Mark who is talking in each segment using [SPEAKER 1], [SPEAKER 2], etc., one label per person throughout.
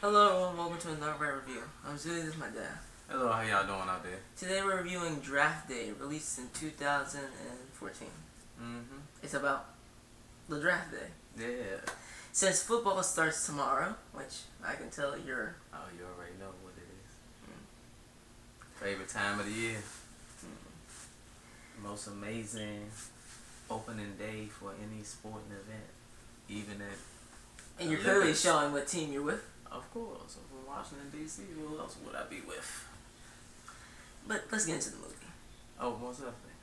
[SPEAKER 1] Hello and welcome to another WrightReview. Today this is my dad.
[SPEAKER 2] Hello, how y'all doing out there?
[SPEAKER 1] Today we're reviewing Draft Day, released in 2014. It's about the draft day.
[SPEAKER 2] Yeah.
[SPEAKER 1] Since football starts tomorrow, which I can tell you're...
[SPEAKER 2] Oh, you already know what it is. Favorite time of the year. Most amazing opening day for any sporting event. Even at
[SPEAKER 1] And you're
[SPEAKER 2] Olympics.
[SPEAKER 1] clearly showing what team you're with.
[SPEAKER 2] Of course. I'm from Washington, D.C. Who else would I be with?
[SPEAKER 1] But let's get into the movie.
[SPEAKER 2] Oh, most definitely.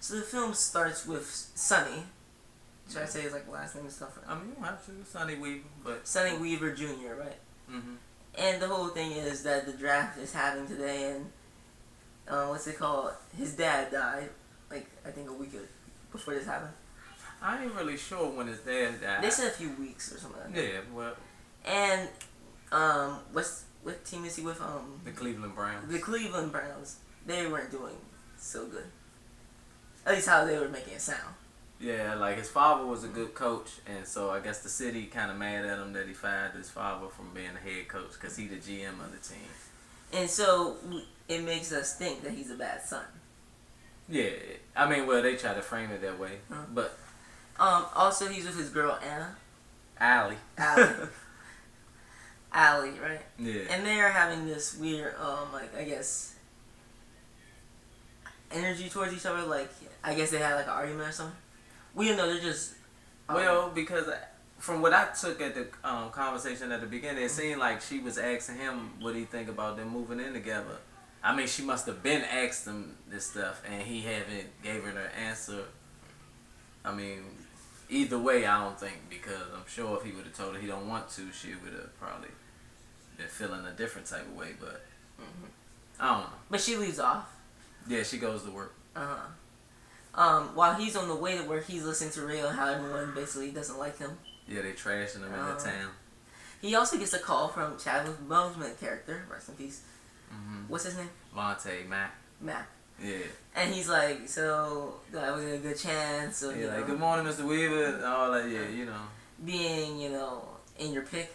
[SPEAKER 1] So the film starts with Sonny. Should I say his last name and stuff?
[SPEAKER 2] I mean, you don't have to. Sonny Weaver, but...
[SPEAKER 1] Sonny Weaver Jr., right?
[SPEAKER 2] Mm-hmm.
[SPEAKER 1] And the whole thing is that the draft is happening today, and what's it called? His dad died, I think a week before this happened.
[SPEAKER 2] I ain't really sure when his dad died.
[SPEAKER 1] They said a few weeks or something like that.
[SPEAKER 2] Yeah, well...
[SPEAKER 1] And, what team is he with?
[SPEAKER 2] The Cleveland Browns.
[SPEAKER 1] The Cleveland Browns. They weren't doing so good. At least how they were making it sound.
[SPEAKER 2] Yeah, like his father was a good coach, and so I guess the city kind of mad at him that he fired his father from being the head coach because he the GM of the team.
[SPEAKER 1] And so it makes us think that he's a bad son.
[SPEAKER 2] Yeah, I mean, well, they try to frame it that way, but
[SPEAKER 1] also he's with his girl Anna.
[SPEAKER 2] Allie.
[SPEAKER 1] Allie, right?
[SPEAKER 2] Yeah.
[SPEAKER 1] And they're having this weird, I guess, energy towards each other. I guess they had an argument or something. We don't know. They're just.
[SPEAKER 2] Well, because from what I took at the conversation at the beginning, it seemed like she was asking him what he think about them moving in together. I mean, she must have been asked him this stuff, and he haven't gave her the answer. I mean, either way, I don't think, because I'm sure if he would have told her he don't want to, she would have probably been feeling a different type of way. But I don't know.
[SPEAKER 1] But she leaves off.
[SPEAKER 2] Yeah, she goes to work.
[SPEAKER 1] While he's on the way to work, he's listening to radio and how everyone basically doesn't like him.
[SPEAKER 2] Yeah, they trashing him in the town.
[SPEAKER 1] He also gets a call from Chadwick Boseman character, rest in peace. What's his name?
[SPEAKER 2] Vontae Mack.
[SPEAKER 1] Matt.
[SPEAKER 2] Yeah.
[SPEAKER 1] And he's like, so I was in a good chance of
[SPEAKER 2] Good morning, Mr. Weaver, and all that. Yeah,
[SPEAKER 1] being in your pick.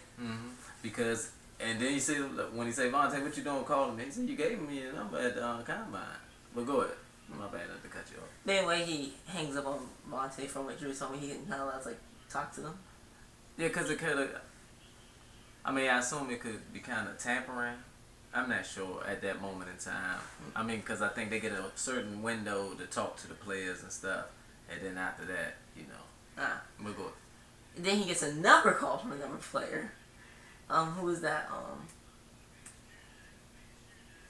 [SPEAKER 2] Because and then you see when he say Vontae, what you doing calling me? He said you gave me your number at the combine. But go ahead. My bad not to cut you off.
[SPEAKER 1] But anyway, he hangs up on Monte from what Drew told me. He's not allowed to talk to them.
[SPEAKER 2] Yeah, because it could have. I mean, I assume it could be kind of tampering. I'm not sure at that moment in time. I mean, because I think they get a certain window to talk to the players and stuff, and then after that, we'll go.
[SPEAKER 1] Then he gets another call from another player. Who is that?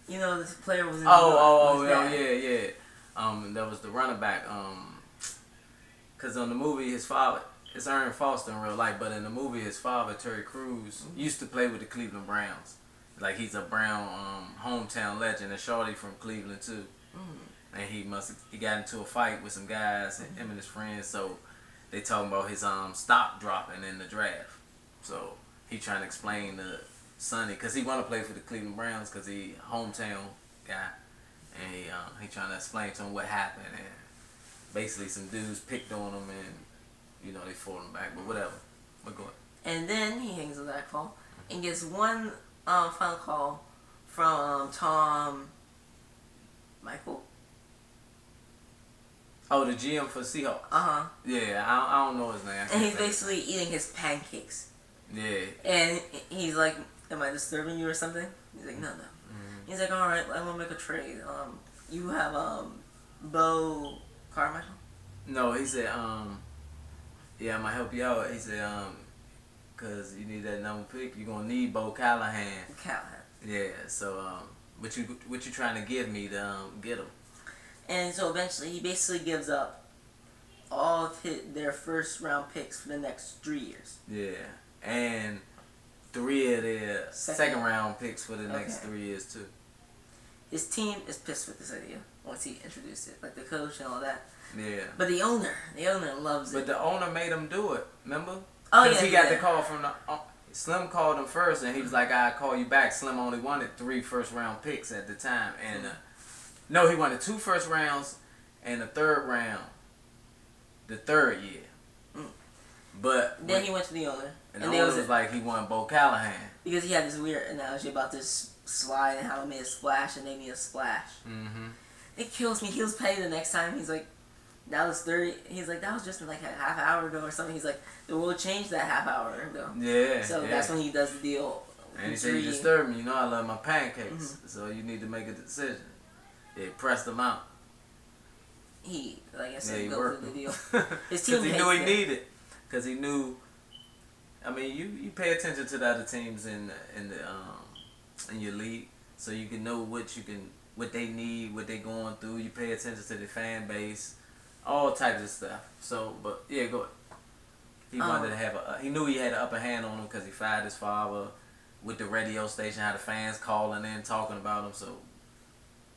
[SPEAKER 1] This player was in
[SPEAKER 2] yeah. That was the running back. Cause on the movie, his father, it's Aaron Foster in real life, but in the movie, his father, Terry Crews, used to play with the Cleveland Browns. Like he's a Brown hometown legend, and Shorty from Cleveland too. And he got into a fight with some guys, him and his friends. So they talking about his stock dropping in the draft. So he trying to explain to Sonny, cause he want to play for the Cleveland Browns, cause he hometown guy, and he trying to explain to him what happened, and basically some dudes picked on him, and they fought him back, but whatever. But go ahead.
[SPEAKER 1] And then he hangs up that call and gets one final call from Tom Michael.
[SPEAKER 2] Oh, the GM for Seahawks. Yeah, I don't know his name.
[SPEAKER 1] And he's basically eating his pancakes.
[SPEAKER 2] Yeah.
[SPEAKER 1] And he's like, "Am I disturbing you or something?" He's like, "No." He's like, "All right, I want to make a trade. You have Bo Carmichael."
[SPEAKER 2] No, he said, yeah, I'm gonna help you out. He said, cause you need that number pick. You're gonna need Bo Callahan. Yeah. So, what you trying to give me to get him?
[SPEAKER 1] And so eventually, he basically gives up all of their first round picks for the next 3 years.
[SPEAKER 2] Yeah, and 3 of their second round picks for the next 3 years too.
[SPEAKER 1] His team is pissed with this idea once he introduced it, like the coach and all that.
[SPEAKER 2] Yeah.
[SPEAKER 1] But the owner loves it.
[SPEAKER 2] But the owner made him do it. Remember?
[SPEAKER 1] Oh yeah.
[SPEAKER 2] Because he got the call from the Slim called him first, and he was like, "I'll call you back." Slim only wanted 3 first round picks at the time, and no, he wanted 2 first rounds and a 3rd round the 3rd year. But
[SPEAKER 1] then he went to the owner.
[SPEAKER 2] And the owner was like, he wanted Bo Callahan.
[SPEAKER 1] Because he had this weird analogy about this slide and how it made a splash and they made a splash.
[SPEAKER 2] Mm-hmm.
[SPEAKER 1] It kills me. He was petty the next time. He's like, that was 30. He's like, that was just like a half hour ago or something. He's like, the world changed that half hour ago.
[SPEAKER 2] Yeah.
[SPEAKER 1] So that's when he does the deal.
[SPEAKER 2] And he said, you disturb me. You know I love my pancakes. So you need to make a decision. Yeah, pressed him out.
[SPEAKER 1] He, like I said, go through the deal. His
[SPEAKER 2] Because
[SPEAKER 1] team
[SPEAKER 2] he knew he needed. Because he knew. I mean, you pay attention to the other teams in your league, so you can know what they need, what they going through. You pay attention to the fan base, all types of stuff. So, but yeah, go ahead. He wanted to have he knew he had an upper hand on him because he fired his father with the radio station, how the fans calling in talking about him. So,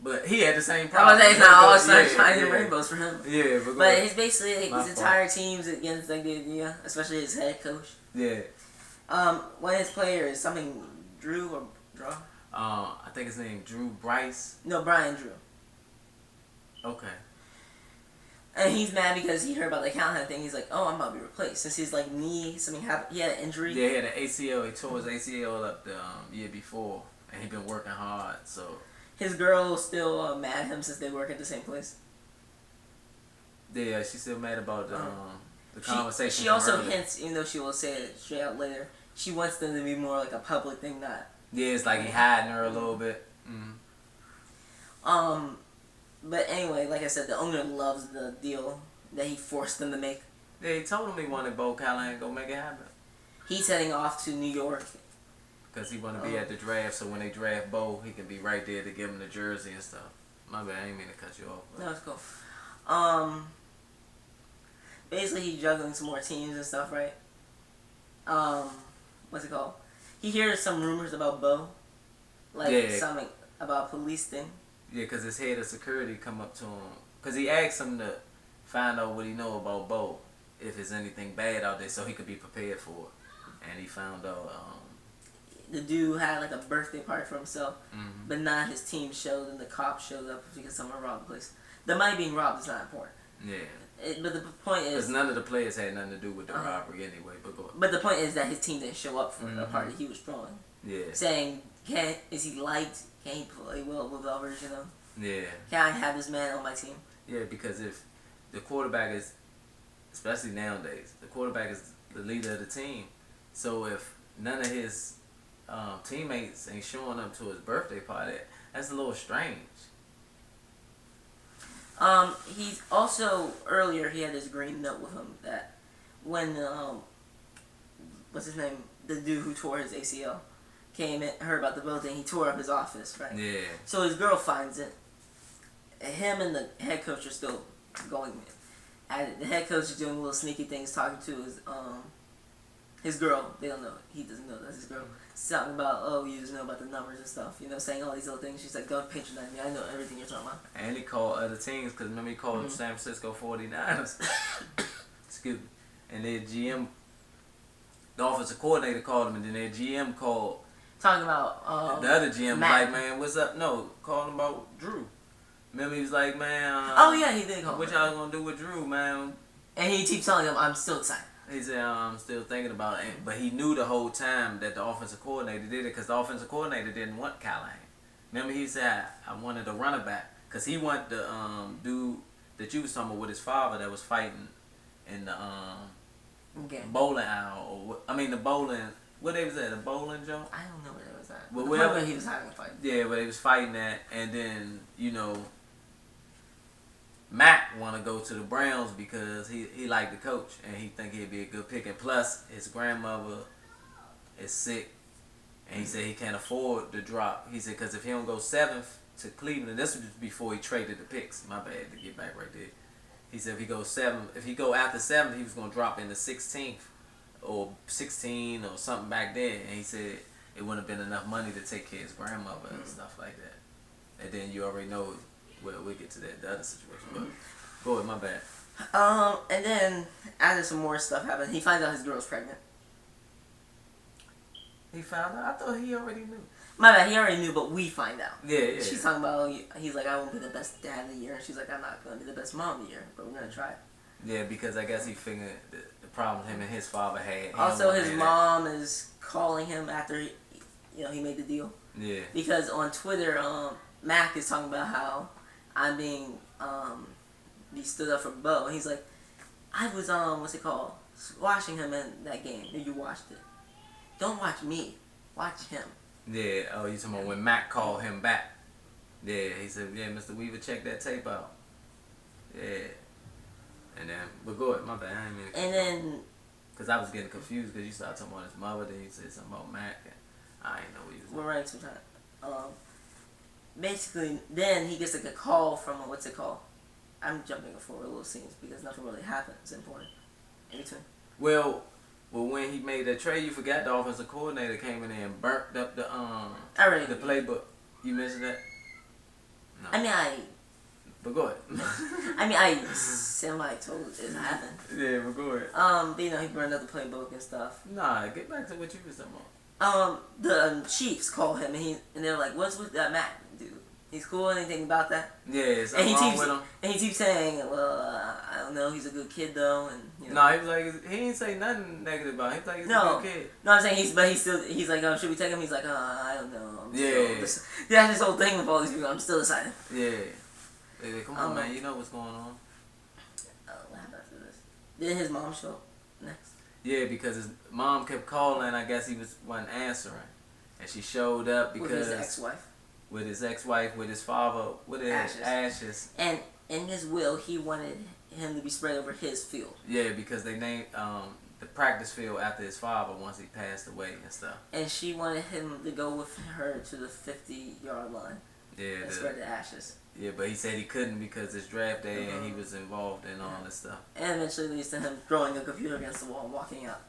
[SPEAKER 2] but he had the same problem.
[SPEAKER 1] It's not all sunshine and rainbows for him.
[SPEAKER 2] Yeah,
[SPEAKER 1] but it's basically his entire team's against like the idea, especially his head coach.
[SPEAKER 2] Yeah.
[SPEAKER 1] One of his players, something Drew or Draw?
[SPEAKER 2] I think his name Drew Bryce.
[SPEAKER 1] No, Brian Drew.
[SPEAKER 2] Okay.
[SPEAKER 1] And he's mad because he heard about the Callahan thing. He's like, oh, I'm about to be replaced. Since his like knee, something happened. He had an injury.
[SPEAKER 2] Yeah, he had an ACL. He tore his ACL up the year before, and he been working hard. So
[SPEAKER 1] his girl still mad at him since they work at the same place.
[SPEAKER 2] Yeah, she's still mad about the conversation.
[SPEAKER 1] She also hints, even though she will say it straight out later, she wants them to be more like a public thing, not.
[SPEAKER 2] Yeah, it's like he hiding her a little bit. Mm-hmm.
[SPEAKER 1] But anyway, like I said, the owner loves the deal that he forced them to make.
[SPEAKER 2] Yeah, he told him he wanted Bo Callahan to go make it happen.
[SPEAKER 1] He's heading off to New York.
[SPEAKER 2] Because he want to be at the draft, so when they draft Bo, he can be right there to give him the jersey and stuff. My bad, I didn't mean to cut you off. But.
[SPEAKER 1] No, it's cool. Basically, he's juggling some more teams and stuff, right? What's it called? He hears some rumors about Bo. Like, something about police thing.
[SPEAKER 2] Yeah, because his head of security come up to him. Because he asked him to find out what he know about Bo. If there's anything bad out there, so he could be prepared for it. And he found out...
[SPEAKER 1] the dude had like a birthday party for himself, but not his team showed, and the cops showed up because someone robbed the place. The money being robbed is not important.
[SPEAKER 2] Yeah.
[SPEAKER 1] But the point is...
[SPEAKER 2] Because none of the players had nothing to do with the robbery anyway.
[SPEAKER 1] But the point is that his team didn't show up for the party he was throwing.
[SPEAKER 2] Yeah.
[SPEAKER 1] Saying, is he liked? Can he play well with others, you know?
[SPEAKER 2] Yeah.
[SPEAKER 1] Can I have this man on my team?
[SPEAKER 2] Yeah, because if the quarterback is, especially nowadays, the quarterback is the leader of the team. So if none of his teammates ain't showing up to his birthday party, that's a little strange.
[SPEAKER 1] He's also, earlier he had this green note with him that when, what's his name, the dude who tore his ACL came and heard about the building, he tore up his office, right?
[SPEAKER 2] Yeah.
[SPEAKER 1] So his girl finds it. Him and the head coach are still going at it. The head coach is doing little sneaky things, talking to his girl. They don't know. He doesn't know that's his girl. Talking about, oh, you just know about the numbers and stuff. You know, saying all these little things. She's like, don't patronize me. I know everything you're talking about.
[SPEAKER 2] And he called other teams, because remember he called San Francisco 49ers. Excuse me. And their GM, the offensive coordinator called him, and then their GM called.
[SPEAKER 1] Talking about
[SPEAKER 2] the other GM was like, man, what's up? No, calling about Drew. Remember he was like, man.
[SPEAKER 1] Oh, yeah, he did call
[SPEAKER 2] what y'all gonna do with Drew, man?
[SPEAKER 1] And he keeps telling him, I'm still excited.
[SPEAKER 2] He said, I'm still thinking about it. But he knew the whole time that the offensive coordinator did it because the offensive coordinator didn't want Callahan. Remember he said, I wanted a running back. Because he wanted the dude that you was talking about with his father that was fighting in the bowling alley. The bowling, what they was at, the bowling joint?
[SPEAKER 1] I don't know where they was at.
[SPEAKER 2] But
[SPEAKER 1] wherever he was having a fight.
[SPEAKER 2] Yeah, but he was fighting that. And then, Matt want to go to the Browns because he liked the coach and he think he'd be a good pick. And plus, his grandmother is sick, and he said he can't afford to drop. He said because if he don't go 7th to Cleveland, this was before he traded the picks. My bad to get back right there. He said if he goes 7th, if he go after 7th, he was gonna drop in the 16th or 16 or something back then. And he said it wouldn't have been enough money to take care of his grandmother and stuff like that. And then you already know. Well, we'll get to the other situation. But go ahead, my bad.
[SPEAKER 1] And then, after some more stuff happened, he finds out his girl's pregnant.
[SPEAKER 2] He found out? I thought he already knew.
[SPEAKER 1] My bad, he already knew, but we find out.
[SPEAKER 2] Yeah.
[SPEAKER 1] She's talking about, he's like, I won't be the best dad of the year. And she's like, I'm not going to be the best mom of the year, but we're going to try it.
[SPEAKER 2] Yeah, because I guess he figured the problems him and his father had.
[SPEAKER 1] Also, his mom is calling him after he made the deal.
[SPEAKER 2] Yeah.
[SPEAKER 1] Because on Twitter, Mac is talking about how I'm being he stood up for Bo, and he's like, I was watching him in that game. You watched it. Don't watch me. Watch him.
[SPEAKER 2] Yeah. Oh, you talking about when Mac called him back? Yeah. He said, yeah, Mr. Weaver, check that tape out. Yeah. And then, but go ahead, my bad. I ain't mean to.
[SPEAKER 1] And then,
[SPEAKER 2] because I was getting confused because you started talking about his mother, then you said something about Mac, and I didn't know what you was.
[SPEAKER 1] We're running some time. Basically, then he gets like a call from what's it called? I'm jumping forward little scenes because nothing really happens important in between.
[SPEAKER 2] Well, when he made that trade, you forgot the offensive coordinator came in there and burnt up the the playbook. You mentioned that. No.
[SPEAKER 1] I mean,
[SPEAKER 2] But go ahead.
[SPEAKER 1] I mean, I semi-told it happened.
[SPEAKER 2] Yeah, but go ahead.
[SPEAKER 1] But he burned up the playbook and stuff.
[SPEAKER 2] Nah, get back to what you was talking about.
[SPEAKER 1] The Chiefs call him and they're like, "What's with that Mac dude? He's cool. Anything about that?"
[SPEAKER 2] Yeah, something wrong with him.
[SPEAKER 1] And he keeps saying, "Well, I don't know. He's a good kid though." And
[SPEAKER 2] No, he was like, he didn't say nothing negative about him. He was like, he's a good kid.
[SPEAKER 1] No, I'm saying he's like, should we take him? He's like, I don't know. That's his whole thing with all these people. I'm still deciding.
[SPEAKER 2] Yeah. Come on, man. You know what's going on.
[SPEAKER 1] What happened after this? Did his mom show up next?
[SPEAKER 2] Yeah, because his mom kept calling. I guess he wasn't answering, and she showed up because
[SPEAKER 1] with his ex-wife.
[SPEAKER 2] With his ex-wife, with his father, with his ashes.
[SPEAKER 1] And in his will, he wanted him to be spread over his field.
[SPEAKER 2] Yeah, because they named the practice field after his father once he passed away and stuff.
[SPEAKER 1] And she wanted him to go with her to the 50-yard line.
[SPEAKER 2] Yeah,
[SPEAKER 1] and spread the ashes.
[SPEAKER 2] Yeah, but he said he couldn't because it's draft day and he was involved in all this stuff.
[SPEAKER 1] And eventually leads to him throwing a computer against the wall and walking out.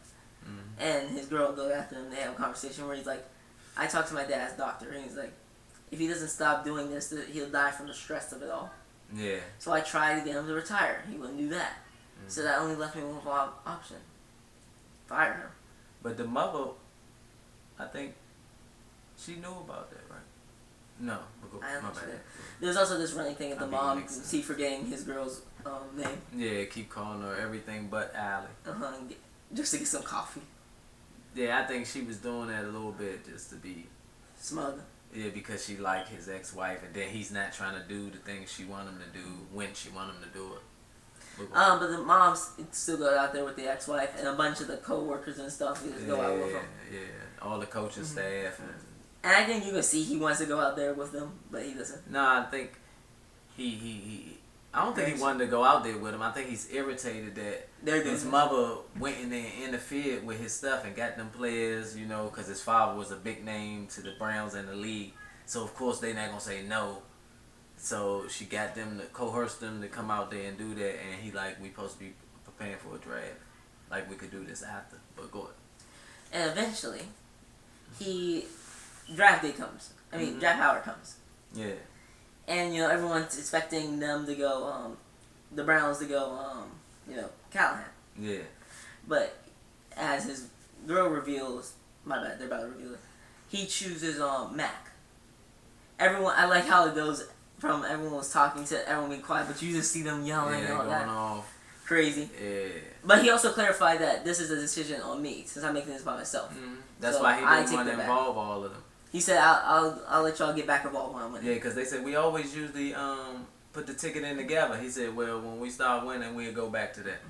[SPEAKER 2] Mm-hmm. And
[SPEAKER 1] his girl will go after him. They have a conversation where he's like, I talked to my dad's doctor, and he's like, if he doesn't stop doing this, he'll die from the stress of it all.
[SPEAKER 2] Yeah.
[SPEAKER 1] So I tried to get him to retire. He wouldn't do that. Mm-hmm. So that only left me with one option. Fire him.
[SPEAKER 2] But the mother, I think, she knew about that, right? No,
[SPEAKER 1] I don't know. There's also this running thing of the mom keep forgetting his girl's name.
[SPEAKER 2] Yeah, keep calling her everything but Allie.
[SPEAKER 1] Just to get some coffee.
[SPEAKER 2] Yeah, I think she was doing that a little bit just to be
[SPEAKER 1] smug.
[SPEAKER 2] Yeah, because she liked his ex-wife, and then he's not trying to do the things she want him to do when she want him to do it.
[SPEAKER 1] But the mom still goes out there with the ex-wife, and a bunch of the co-workers and stuff just go out with him.
[SPEAKER 2] Yeah, all the coaching staff
[SPEAKER 1] and I think you can see he wants to go out there with them, but he doesn't.
[SPEAKER 2] No, I think I don't think he wanted to go out there with him. I think he's irritated that his mother went in there and interfered with his stuff and got them players, because his father was a big name to the Browns and the league. So, of course, they're not going to say no. So, she got them to coerce them to come out there and do that. And he we supposed to be preparing for a draft. Like, we could do this after. But go ahead.
[SPEAKER 1] And eventually, draft day comes. Draft hour comes.
[SPEAKER 2] Yeah.
[SPEAKER 1] And, everyone's expecting them to go, the Browns to go, Callahan.
[SPEAKER 2] Yeah.
[SPEAKER 1] But as his girl reveals, my bad, they're about to reveal it, he chooses, Mac. I like how it goes from everyone was talking to everyone being quiet, but you just see them yelling and all that.
[SPEAKER 2] Off.
[SPEAKER 1] Crazy.
[SPEAKER 2] Yeah.
[SPEAKER 1] But he also clarified that this is a decision on me, since I'm making this by myself.
[SPEAKER 2] Mm-hmm. That's why he didn't want to involve all of them.
[SPEAKER 1] He said, I'll let y'all get back involved when I win.
[SPEAKER 2] Yeah, because they said we always usually put the ticket in together. He said, well, when we start winning, we'll go back to that.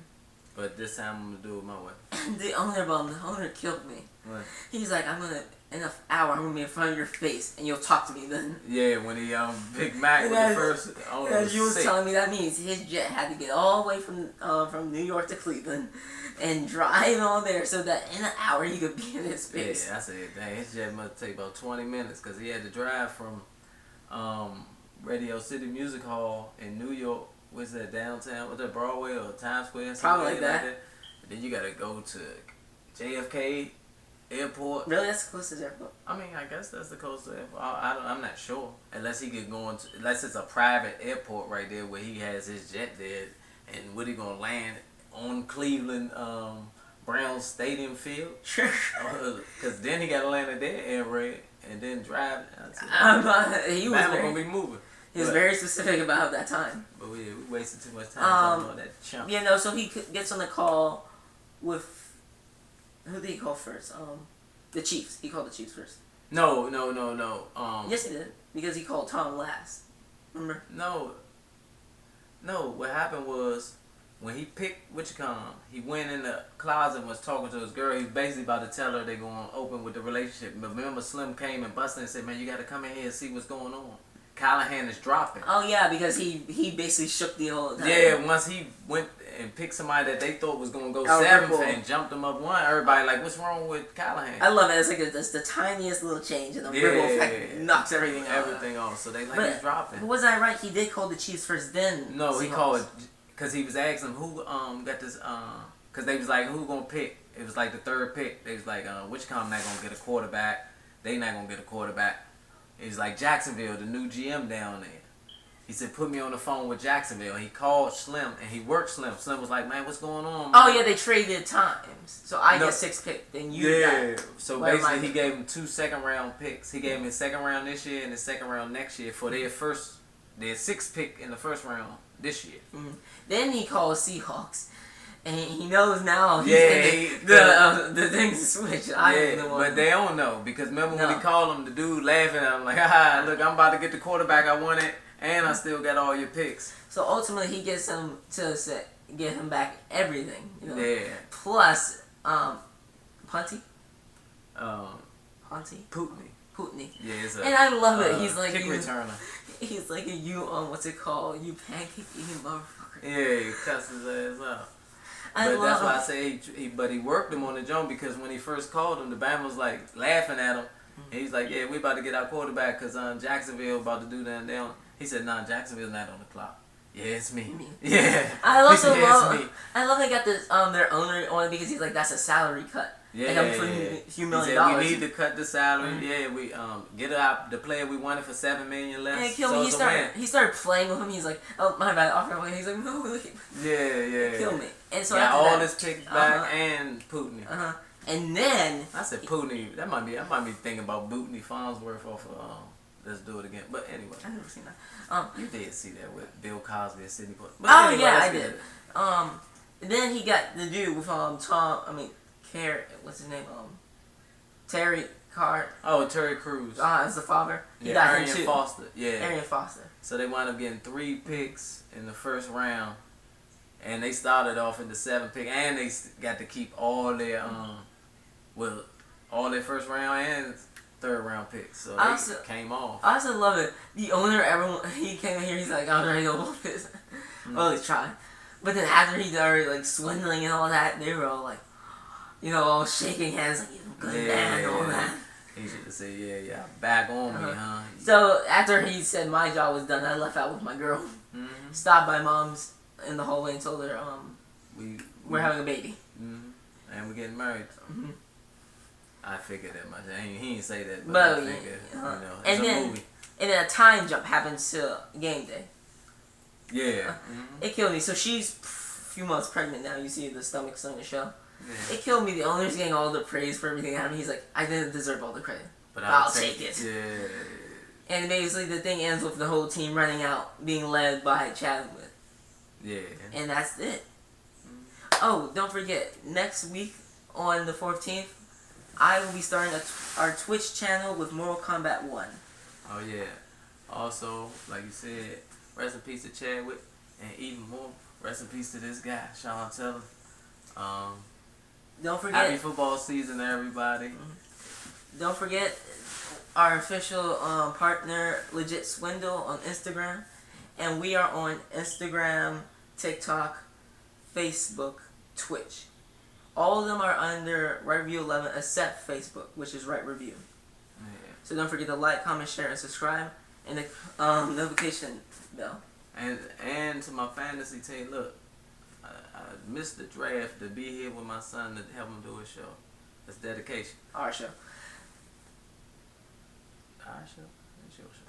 [SPEAKER 2] But this time I'm going to do it my way.
[SPEAKER 1] The owner killed me.
[SPEAKER 2] What?
[SPEAKER 1] He's like, in an hour, I'm going to be in front of your face, and you'll talk to me then.
[SPEAKER 2] Yeah, when he, Big Mac was the first owner
[SPEAKER 1] was you was telling me that means his jet had to get all the way from New York to Cleveland and drive on there so that in an hour he could be in his space.
[SPEAKER 2] Yeah, I said, dang, his jet must take about 20 minutes because he had to drive from Radio City Music Hall in New York. What's that, downtown? Was that Broadway or Times Square?
[SPEAKER 1] Probably like that.
[SPEAKER 2] And then you got to go to JFK Airport.
[SPEAKER 1] Really? That's the closest airport?
[SPEAKER 2] I guess that's the closest airport. I'm not sure. Unless it's a private airport right there where he has his jet there. And what he going to land on Cleveland Browns Stadium field?
[SPEAKER 1] Sure.
[SPEAKER 2] Because then he got to land at their air raid and then drive.
[SPEAKER 1] He was
[SPEAKER 2] going to be moving.
[SPEAKER 1] He was very specific about that time.
[SPEAKER 2] But we wasted too much time talking about that chump.
[SPEAKER 1] So he gets on the call with who did he call first? The Chiefs. He called the Chiefs first.
[SPEAKER 2] No.
[SPEAKER 1] Yes, he did, because he called Tom last. Remember?
[SPEAKER 2] No. What happened was when he picked he went in the closet and was talking to his girl. He was basically about to tell her they're going to open with the relationship. But remember, Slim came and busted and said, "Man, you got to come in here and see what's going on." Callahan is dropping.
[SPEAKER 1] Oh yeah, because he basically shook the whole time.
[SPEAKER 2] Yeah, once he went and picked somebody that they thought was gonna go seventh and jumped him up one, everybody like, what's wrong with Callahan?
[SPEAKER 1] I love it. It's like it's the tiniest little change, and the ripple effect knocks everything
[SPEAKER 2] off. So they like he's dropping.
[SPEAKER 1] But was I right? He did call the Chiefs first, then
[SPEAKER 2] no, he called because he was asking who got this because they was like who gonna pick. It was like the third pick. They was like Wichita not gonna get a quarterback. They not gonna get a quarterback. It was like Jacksonville, the new GM down there. He said, put me on the phone with Jacksonville. He called Slim, and he worked Slim. Slim was like, man, what's going on, man?
[SPEAKER 1] Oh, yeah, they traded times. So I get 6 picks, then you got...
[SPEAKER 2] So basically, he gave him 2 second-round picks. He gave him his second round this year and his second round next year for their 6th pick in the first round this year.
[SPEAKER 1] Mm-hmm. Then he called Seahawks. And he knows now the things switch.
[SPEAKER 2] But they don't know because remember when he called him, the dude laughing at him like, "Ha, look, I'm about to get the quarterback I wanted, and I still got all your picks."
[SPEAKER 1] So ultimately, he gets him to get him back everything. You know?
[SPEAKER 2] Yeah.
[SPEAKER 1] Plus, Punty. Putney.
[SPEAKER 2] Yeah, it's
[SPEAKER 1] and I love it. He's like
[SPEAKER 2] kick returner.
[SPEAKER 1] He's like what's it called? You pancake eating motherfucker.
[SPEAKER 2] Yeah, he cussed his ass out.
[SPEAKER 1] But
[SPEAKER 2] that's why I say he worked him on the jump because when he first called him, the band was like laughing at him. And he's like, yeah, we about to get our quarterback because Jacksonville about to do that. He said, nah, Jacksonville's not on the clock. Yeah, it's me. Yeah.
[SPEAKER 1] I also love they got this their owner on it because he's like, that's a salary cut.
[SPEAKER 2] Yeah,
[SPEAKER 1] a few million
[SPEAKER 2] he said,
[SPEAKER 1] dollars.
[SPEAKER 2] we need to cut the salary. Mm-hmm. Yeah, we get out the player we wanted for $7 million less.
[SPEAKER 1] And it killed me. He started playing with him. He's like, oh my bad, he's like, no.
[SPEAKER 2] Yeah.
[SPEAKER 1] It killed me. And so
[SPEAKER 2] got all his picks back and Putney.
[SPEAKER 1] And then
[SPEAKER 2] I said Putney. That might be thinking about Bootney Farnsworth off of Let's Do It Again. But anyway,
[SPEAKER 1] I've never seen that.
[SPEAKER 2] You did see that with Bill Cosby and Sidney Poitier.
[SPEAKER 1] Anyway, yeah, I did. Then he got the dude with what's his name? Terry Card.
[SPEAKER 2] Oh, Terry Crews.
[SPEAKER 1] As the father.
[SPEAKER 2] He got Arian Foster. Yeah.
[SPEAKER 1] Arian Foster.
[SPEAKER 2] So they wound up getting 3 picks in the first round, and they started off in the 7th pick, and they got to keep all their all their first round and 3rd round picks. So they came off.
[SPEAKER 1] I also love it. The owner, he came in here. He's like, I'm ready to go with this. Well, he's trying. But then after he started like swindling and all that, they were all like, all shaking hands like, good man, and all that.
[SPEAKER 2] He should have said, yeah, back on me, huh?
[SPEAKER 1] So after he said my job was done, I left out with my girl. Mm-hmm. Stopped by mom's in the hallway and told her, we're having a baby.
[SPEAKER 2] Mm-hmm. And we're getting married. Mm-hmm. I figured that much. He didn't say that, but I figured, it's a movie.
[SPEAKER 1] And then a time jump happens to game day.
[SPEAKER 2] Yeah.
[SPEAKER 1] It killed me. So she's a few months pregnant now. You see the stomach starting to show. Yeah. It killed me. The owner's getting all the praise for everything out of me. He's like, I didn't deserve all the credit, but I'll take it.
[SPEAKER 2] Yeah.
[SPEAKER 1] And basically the thing ends with the whole team running out, being led by Chadwick.
[SPEAKER 2] Yeah.
[SPEAKER 1] And that's it. Oh, don't forget, next week on the 14th, I will be starting our Twitch channel with Mortal Kombat 1.
[SPEAKER 2] Oh, yeah. Also, like you said, rest in peace to Chadwick, and even more, rest in peace to this guy, Sean Taylor.
[SPEAKER 1] Don't forget.
[SPEAKER 2] Happy football season, everybody.
[SPEAKER 1] Don't forget our official partner, Legit Swindle, on Instagram. And we are on Instagram, TikTok, Facebook, Twitch. All of them are under WrightReview 11 except Facebook, which is WrightReview. Yeah. So don't forget to like, comment, share, and subscribe. And the notification bell.
[SPEAKER 2] And to my fantasy team, look. I missed the draft to be here with my son to help him do his show. That's dedication.
[SPEAKER 1] Our show.
[SPEAKER 2] Our show? It's your show.